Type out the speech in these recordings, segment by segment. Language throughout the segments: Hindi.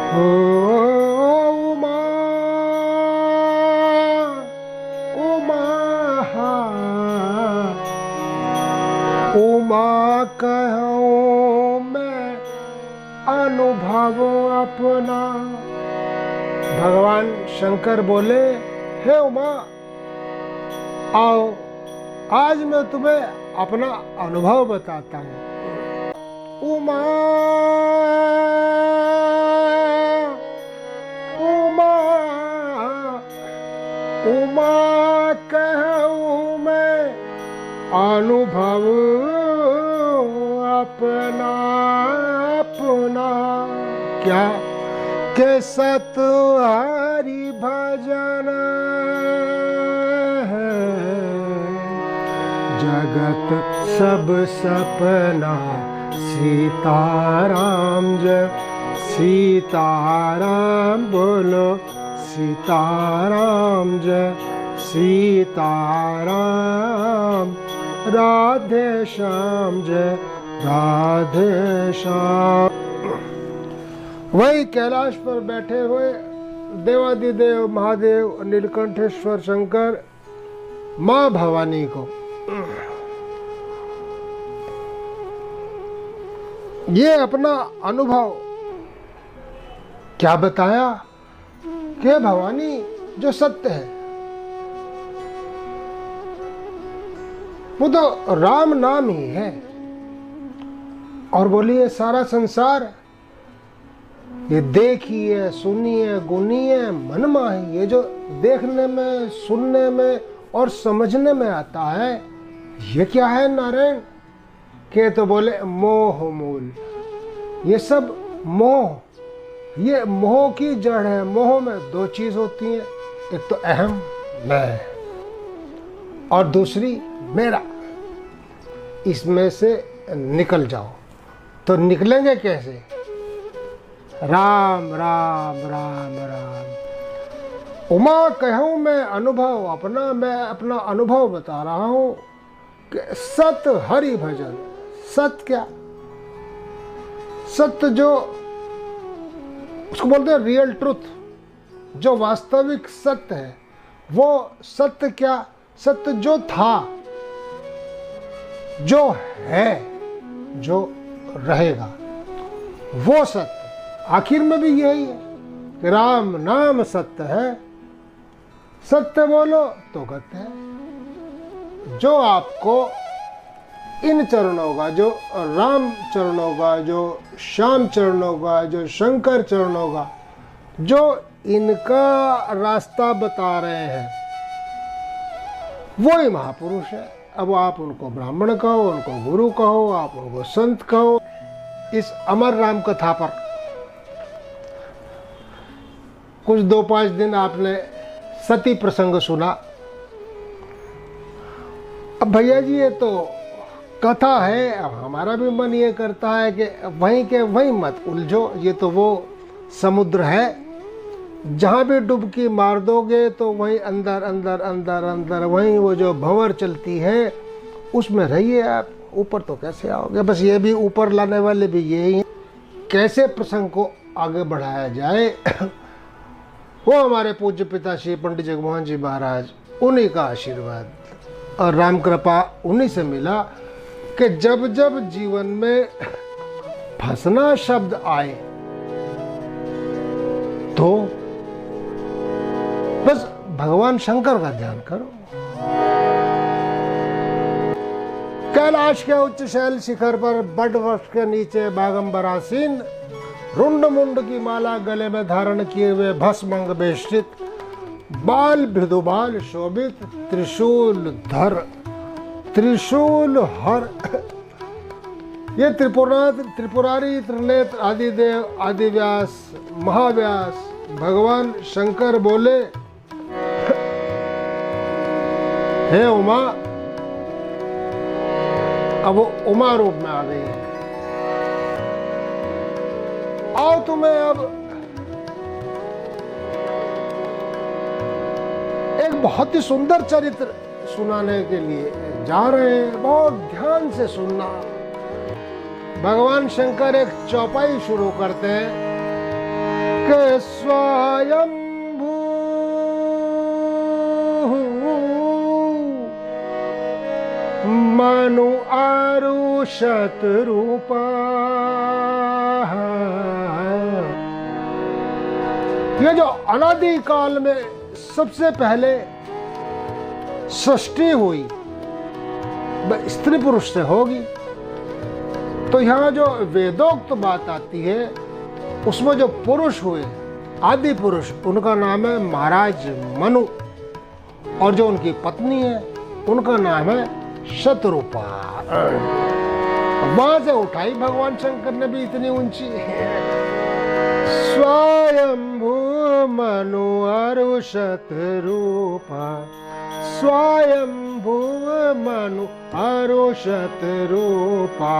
ओ उमा उमा उमा कहूँ मैं अनुभव अपना। भगवान शंकर बोले, हे उमा, आओ आज मैं तुम्हें अपना अनुभव बताता हूँ। उमा उमा उमा कहूँ मैं अनुभव अपना अपना। क्या के सत हरि भजन है जगत सब सपना। सीताराम जय सीताराम बोलो, सीताराम जय सीताराम। राधे श्याम जय राधे श्याम। वही कैलाश पर बैठे हुए देवादिदेव महादेव नीलकंठेश्वर शंकर माँ भवानी को ये अपना अनुभव क्या बताया कि भवानी जो सत्य है वो तो राम नाम ही है। और बोलिए सारा संसार ये देखिए सुनिए गुनिए मन माही, ये जो देखने में सुनने में और समझने में आता है ये क्या है नारायण के? तो बोले मोह मूल। ये सब मोह, ये मोह की जड़ है। मोह में दो चीज होती है, एक तो अहम मैं और दूसरी मेरा। इसमें से निकल जाओ। तो निकलेंगे कैसे? राम राम राम राम। उमा कहूँ मैं अनुभव अपना, मैं अपना अनुभव बता रहा हूँ कि सत हरि भजन। सत्य क्या? सत्य जो उसको बोलते हैं रियल ट्रुथ, जो वास्तविक सत्य है। वो सत्य क्या? सत्य जो था, जो है, जो रहेगा, वो सत्य। आखिर में भी यही है कि राम नाम सत्य है। सत्य बोलो तो गत है। जो आपको इन चरणों का, जो राम चरणों का, जो श्याम चरणों का, जो शंकर चरणों का, जो इनका रास्ता बता रहे हैं वो ही महापुरुष है। अब आप उनको ब्राह्मण कहो, उनको गुरु कहो, आप उनको संत कहो। इस अमर राम कथा पर कुछ 2-5 दिन आपने सती प्रसंग सुना। अब भैया जी ये तो कथा है, अब हमारा भी मन ये करता है कि वहीं के वहीं मत उलझो। ये तो वो समुद्र है जहाँ भी डुबकी मार दोगे तो वहीं अंदर अंदर अंदर अंदर वहीं वो जो भंवर चलती है उसमें रहिए आप। ऊपर तो कैसे आओगे? बस ये भी ऊपर लाने वाले भी यही हैं। कैसे प्रसंग को आगे बढ़ाया जाए वो हमारे पूज्य पिता श्री पंडित जगमोहन जी महाराज, उन्हीं का आशीर्वाद और राम कृपा उन्हीं से मिला कि जब जब जीवन में फंसना शब्द आए तो बस भगवान शंकर का ध्यान करो। कैलाश के उच्च शैल शिखर पर बट वृक्ष के नीचे बागंबरासीन, रुंड मुंड की माला गले में धारण किए हुए भस्मंग बेष्टित, बाल मृदुबाल शोभित, त्रिशूल हर ये त्रिपुरारी त्रिनेत्र आदिदेव आदिव्यास महाव्यास भगवान शंकर बोले, हे उमा। अब वो उमा रूप में आ गई। आओ तुम्हें अब एक बहुत ही सुंदर चरित्र सुनाने के लिए जा रहे हैं। बहुत ध्यान से सुनना। भगवान शंकर एक चौपाई शुरू करते हैं के स्वयंभू मनु आरु शतरूपा। ये जो अनादि काल में सबसे पहले सृष्टि हुई स्त्री पुरुष से होगी, तो यहाँ जो वेदोक्त बात आती है उसमें जो पुरुष हुए आदि पुरुष, उनका नाम है महाराज मनु, और जो उनकी पत्नी है उनका नाम है शतरूपा। वहां से उठाई भगवान शंकर ने भी इतनी ऊंची। स्वयंभू मनु अरु शतरूपा, स्वयंभू मनु अरु शतरूपा,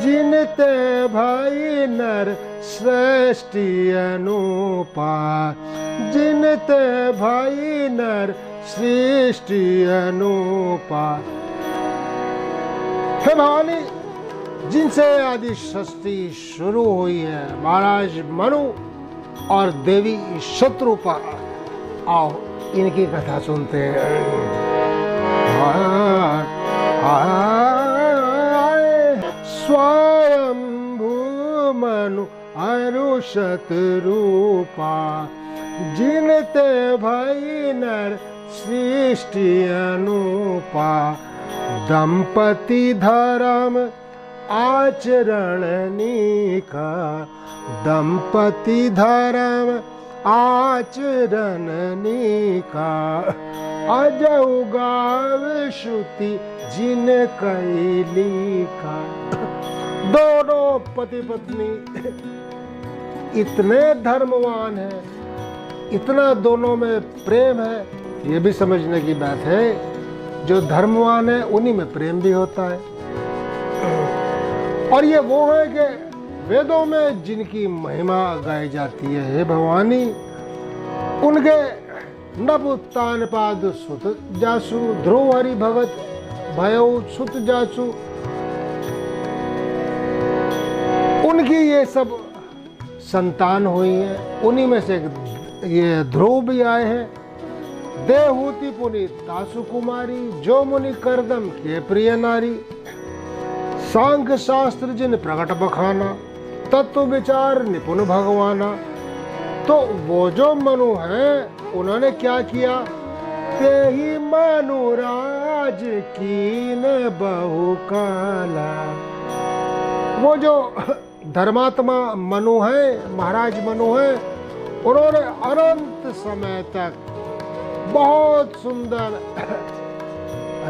जिनते भाई नर सृष्टि अनुपा, जिनते भाई नर सृष्टि अनुपा। हे भवानी, जिनसे आदि सृष्टि शुरू हुई है, महाराज मनु और देवी शतरूपा, आओ इनकी कथा सुनते हैं। स्वयंभू मनु अरु शतरूपा, जिनते भाई नर सृष्टि अनुपा, दंपति धर्म आचरणनी का, दंपति धर्म आचरणनी का, अजौ गाव श्रुति जिन कैली का। दोनों पति पत्नी इतने धर्मवान हैं, इतना दोनों में प्रेम है, ये भी समझने की बात है। जो धर्मवान है उन्हीं में प्रेम भी होता है। और ये वो है कि वेदों में जिनकी महिमा गाई जाती है, हे भवानी, उनके नभुत्तान पाद सुत जासु, ध्रुव हरि भगत भयउ सुत जासु, उनकी ये सब संतान हुई है। उन्हीं में से ये ध्रुव भी आए हैं। देहूति पुनीत तासु कुमारी, जो मुनि करदम के प्रिय नारी, सांख्य शास्त्र जिन प्रकट बखाना, तत्व विचार निपुण भगवाना। तो वो जो मनु हैं उन्होंने क्या किया? ते ही मनुराज कीन बहु काला। वो जो धर्मात्मा मनु है, महाराज मनु है, उन्होंने अनंत समय तक बहुत सुंदर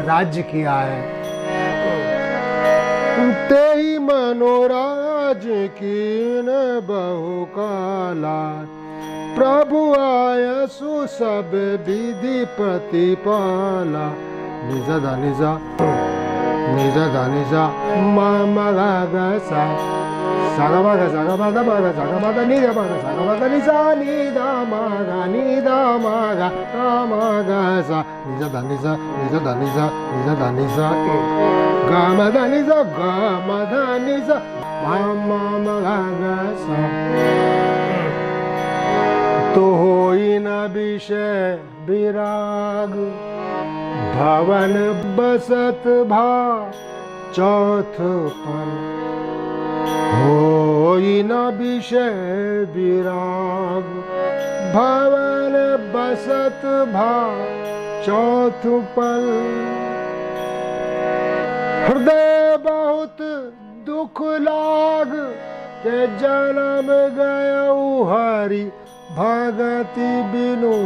राज्य किया है। ते ही मनोराज कीन बहु काला, प्रभु आयसु सब विधि प्रतिपाला। निजा दा निजा, निजा दा निजा, मा मा गा गा सा, सा गा मा गा सा गा मा दा मा गा सा गा मा दा नि गा मा गा सा गा मा दा नि सा नि दा मा गा नि दा मा गा गा मा गा सा, निजा दा निजा, निजा दा निजा, निजा दा निजा, गा मा दा निजा, गा मा दा निजा, मा मा मा गा गा सा। तो होई न विषय विराग, भवन बसत भा चौथ पल। होई न विषय विराग, भवन बसत भा चौथ पल। हृदय बहुत दुख लाग, के जन्म गयऊ हरि भगति बिनु।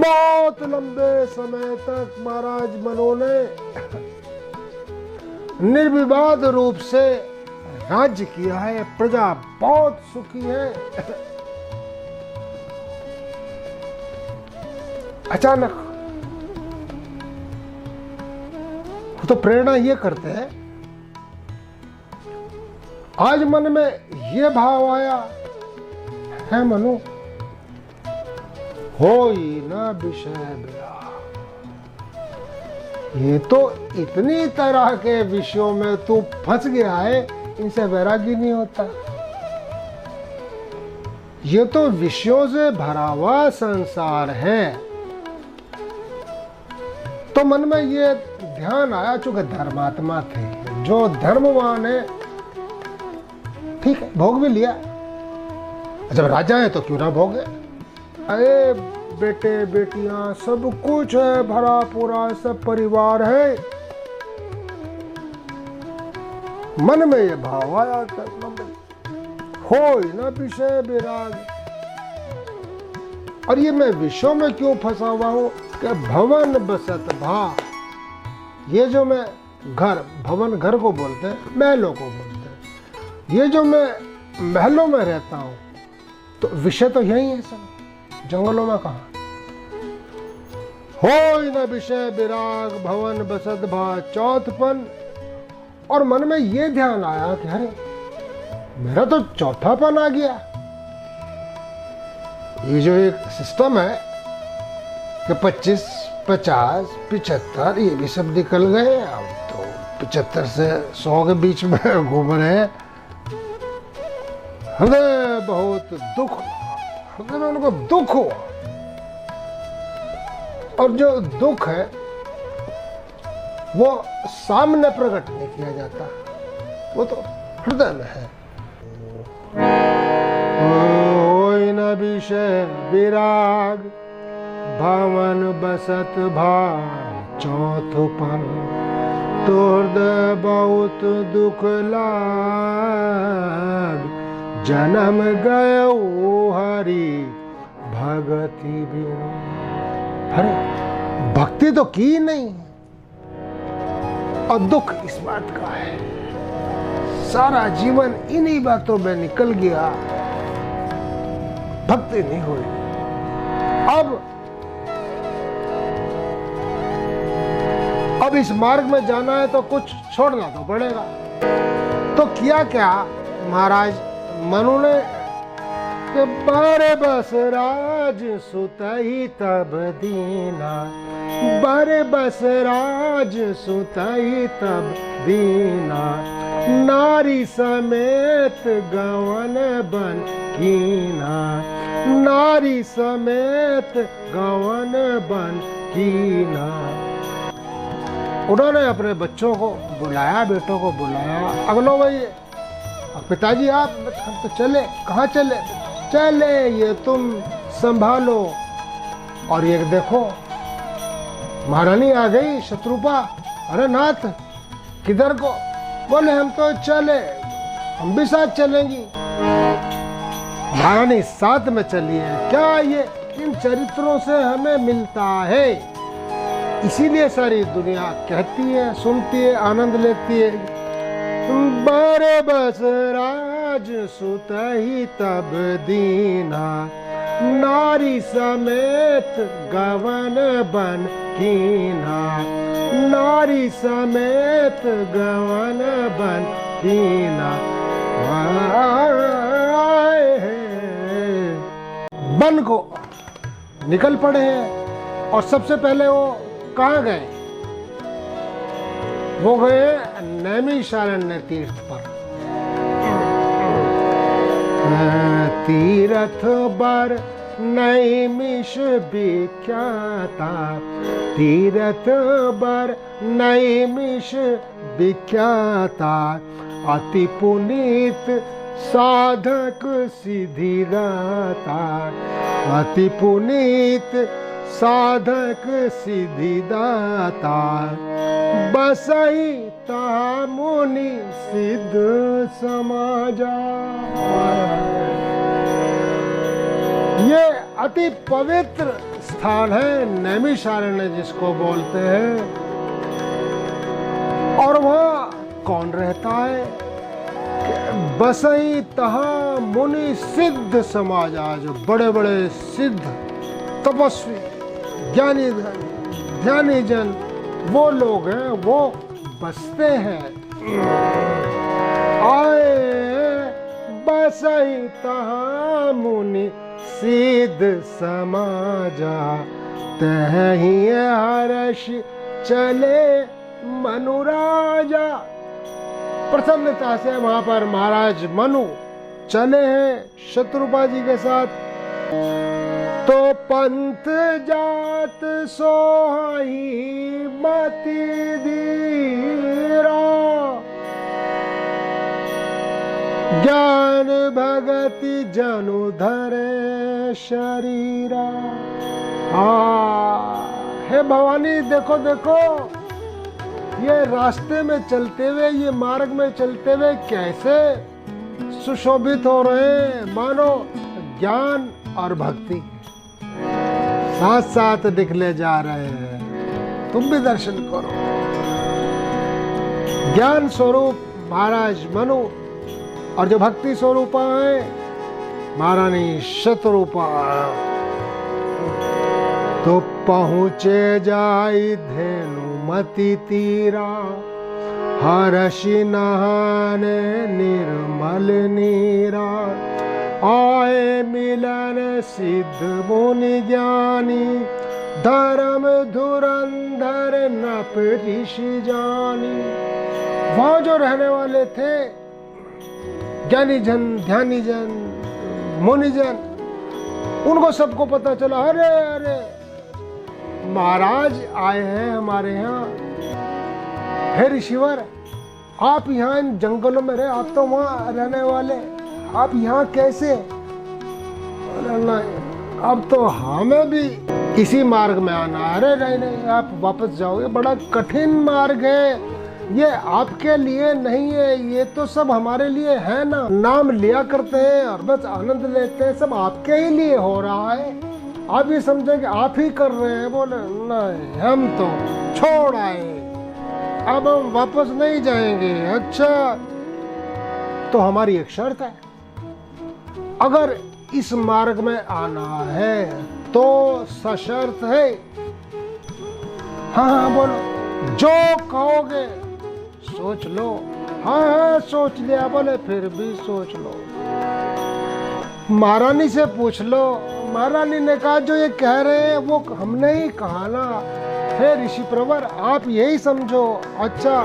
बहुत लंबे समय तक महाराज मनु ने निर्विवाद रूप से राज्य किया है, प्रजा बहुत सुखी है। अचानक वो तो प्रेरणा ये करते हैं, आज मन में ये भाव आया है मनु, होई न विषय विराग। ये तो इतनी तरह के विषयों में तू फंस गया है, इनसे वैराग्य नहीं होता। ये तो विषयों से भरा हुआ संसार है। तो मन में ये ध्यान आया, चूंकि धर्मात्मा थे, जो धर्मवान है, ठीक है, भोग भी लिया। जब राजा है तो क्यों ना भोगे। अरे बेटे बेटियां सब कुछ है, भरा पूरा सब परिवार है। मन में ये भाव आया, हो न विषय विराग। और ये मैं विषयों में क्यों फंसा हुआ हूं कि भवन बसत भा। ये जो मैं घर, भवन घर को बोलते हैं, महलों को बोलते हैं। ये जो मैं महलों में रहता हूं, तो विषय तो यही है सब, जंगलों में कहा। हो न विषय विराग भवन बसत भा चौथपन। और मन में ये ध्यान आया कि अरे मेरा तो चौथापन आ गया। ये जो एक सिस्टम है कि 25, 50, 75 ये भी सब निकल गए। अब तो 75 से 100 के बीच में घूम रहे हैं। हृदय बहुत दुख, हृदय में उनको दुख हुआ। और जो दुख है वो सामने प्रकट नहीं किया जाता, वो तो हृदय में है। होय न विषय विराग भवन बसत भा चौथपन। तुर्द बहुत दुख लाग जन्म गयो हरि भगति बिनु। अरे भक्ति तो की नहीं, और दुख इस बात का है, सारा जीवन इन्हीं बातों में निकल गया, भक्ति नहीं हुई। अब इस मार्ग में जाना है तो कुछ छोड़ना तो पड़ेगा। तो किया क्या महाराज मनु ने कि बारे बस राज सुतहि तब दीना। बारे बस राज सुतहि तब दीना। नारी समेत गवन बन कीना। नारी समेत गवन बन कीना। उन्होंने अपने बच्चों को बुलाया, बेटों को बुलाया। अगलो भाई पिताजी आप, हम तो चले। कहाँ चले? चले ये तुम संभालो। और ये देखो महारानी आ गई शत्रुपा। अरे नाथ किधर को? बोले हम तो चले, हम भी साथ चलेंगी। महारानी साथ में चली है। क्या ये इन चरित्रों से हमें मिलता है, इसीलिए सारी दुनिया कहती है, सुनती है, आनंद लेती है। बारे बस राज सुतहि तब दीना। नारी समेत गवन बन कीना। नारी समेत गवन बन कीना। बन को निकल पड़े हैं। और सबसे पहले वो कहाँ गए? वो गए नैमिषारण्य तीर्थ पर। तीर्थ बर नैमिष विख्याता। तीर्थ बर नैमिष विख्याता। अति पुनीत साधक सिद्धिदाता। अति पुनीत साधक सिद्धिदाता। बसहि ता मुनि सिद्ध समाजा। ये अति पवित्र स्थान है नैमिषारण्य जिसको बोलते हैं। और वहाँ कौन रहता है? बसई तहा मुनि सिद्ध समाजा। जो बड़े बड़े सिद्ध तपस्वी ज्ञानी जन वो लोग हैं, वो बसते हैं। आए बसई तहा मुनि सिद्ध समाजा। तहि हर्ष चले मनुराजा। प्रसन्नता से वहां पर महाराज मनु चले हैं शत्रुपा जी के साथ। तो पंथ जात सोहाई मति धीरा, ज्ञान भगति जनु धरे शरीरा। हे भवानी, देखो देखो, ये रास्ते में चलते हुए, ये मार्ग में चलते हुए कैसे सुशोभित हो रहे हैं, मानो ज्ञान और भक्ति साथ साथ निकले जा रहे हैं। तुम भी दर्शन करो। ज्ञान स्वरूप महाराज मनु और जो भक्ति स्वरूपा है महारानी शतरूपा। तो पहुँचे जाई धेनुमति तीरा, हर्षि नहाने निर्मल नीरा। आए मिलन सिद्ध मुनि ज्ञानी, धर्म धुरंधर नप ऋषि जानी। वहां जो रहने वाले थे ज्ञानी जन, ध्यानी जन, मुनिजन, उनको सबको पता चला, अरे अरे महाराज आए हैं हमारे यहाँ। हे ऋषिवर, आप यहाँ इन जंगलों में रहे, आप तो वहाँ रहने वाले, आप यहाँ कैसे? अब तो हमें भी इसी मार्ग में आना। अरे नहीं नहीं, आप वापस जाओ, ये बड़ा कठिन मार्ग है, ये आपके लिए नहीं है, ये तो सब हमारे लिए है ना। नाम लिया करते हैं और बस आनंद लेते हैं, सब आपके ही लिए हो रहा है। आप ये समझे कि आप ही कर रहे हैं। बोले नहीं, हम तो छोड़ आए, अब हम वापस नहीं जाएंगे। अच्छा, तो हमारी एक शर्त है, अगर इस मार्ग में आना है तो सशर्त है। हाँ हाँ बोलो, जो कहोगे सोच लो। हाँ हाँ सोच लिया। बोले फिर भी सोच लो, महारानी से पूछ लो। महारानी ने कहा जो ये कह रहे हैं वो हमने ही कहा ना। हे ऋषि प्रवर, आप यही समझो। अच्छा,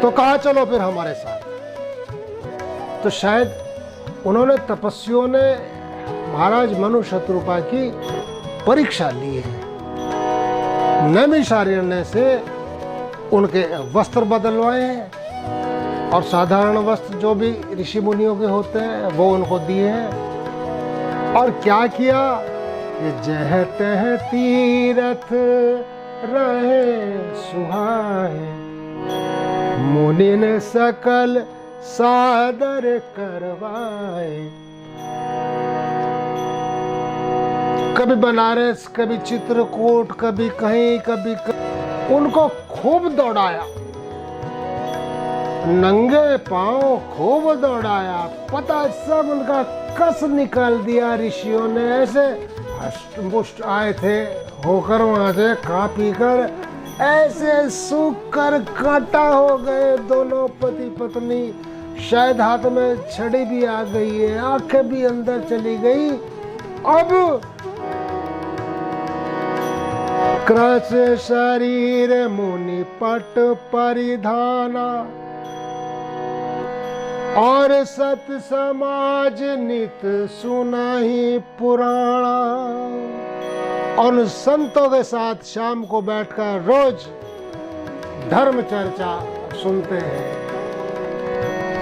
तो कहा चलो फिर हमारे साथ। तो शायद उन्होंने, तपस्वियों ने महाराज मनु शतरूपा की परीक्षा ली है। नैमिषारण्य से उनके वस्त्र बदलवाए हैं और साधारण वस्त्र जो भी ऋषि मुनियों के होते हैं वो उनको दिए हैं। और क्या किया, ये जह तह तीरथ रहे सुहाए, मुनि ने सकल सादर करवाए। कभी बनारस, कभी चित्रकूट, कभी कहीं, कभी उनको खूब दौड़ाया, नंगे पांव खूब दौड़ाया। पता सब उनका कस निकाल दिया ऋषियों ने। ऐसे हष्टपुष्ट आए थे होकर वहां से, खा पी कर ऐसे सूख कर कांटा हो गए दोनों पति पत्नी। शायद हाथ में छड़ी भी आ गई है, आंखें भी अंदर चली गई। अब क्रस शरीर मुनि पट परिधाना, और सत समाज नित सुनाही पुराणा। और संतों के साथ शाम को बैठकर रोज धर्म चर्चा सुनते हैं।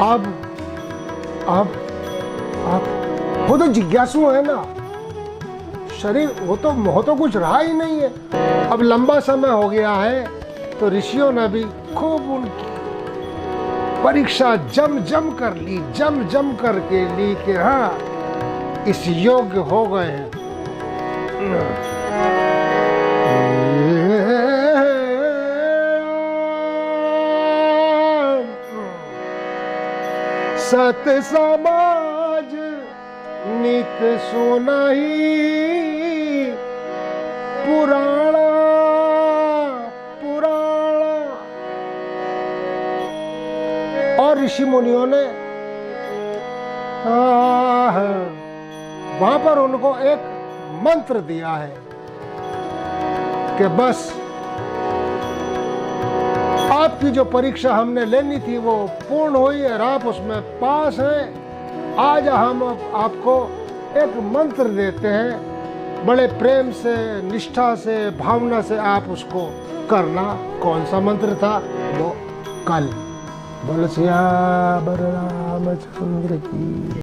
अब वो तो जिज्ञासु है ना, शरीर वो तो कुछ रहा ही नहीं है। अब लंबा समय हो गया है, तो ऋषियों ने भी खूब उनकी परीक्षा जम जम कर ली, जम जम करके ली कि हाँ इस योग्य हो गए हैं। सत समाज नित सुनाही पुराणा पुराणा। और ऋषि मुनियों ने वहां पर उनको एक मंत्र दिया है कि बस आपकी जो परीक्षा हमने लेनी थी वो पूर्ण हुई और आप उसमें पास हैं। आज हम आपको एक मंत्र देते हैं, बड़े प्रेम से, निष्ठा से, भावना से आप उसको करना। कौन सा मंत्र था वो कल। बोलो सियावर रामचंद्र की।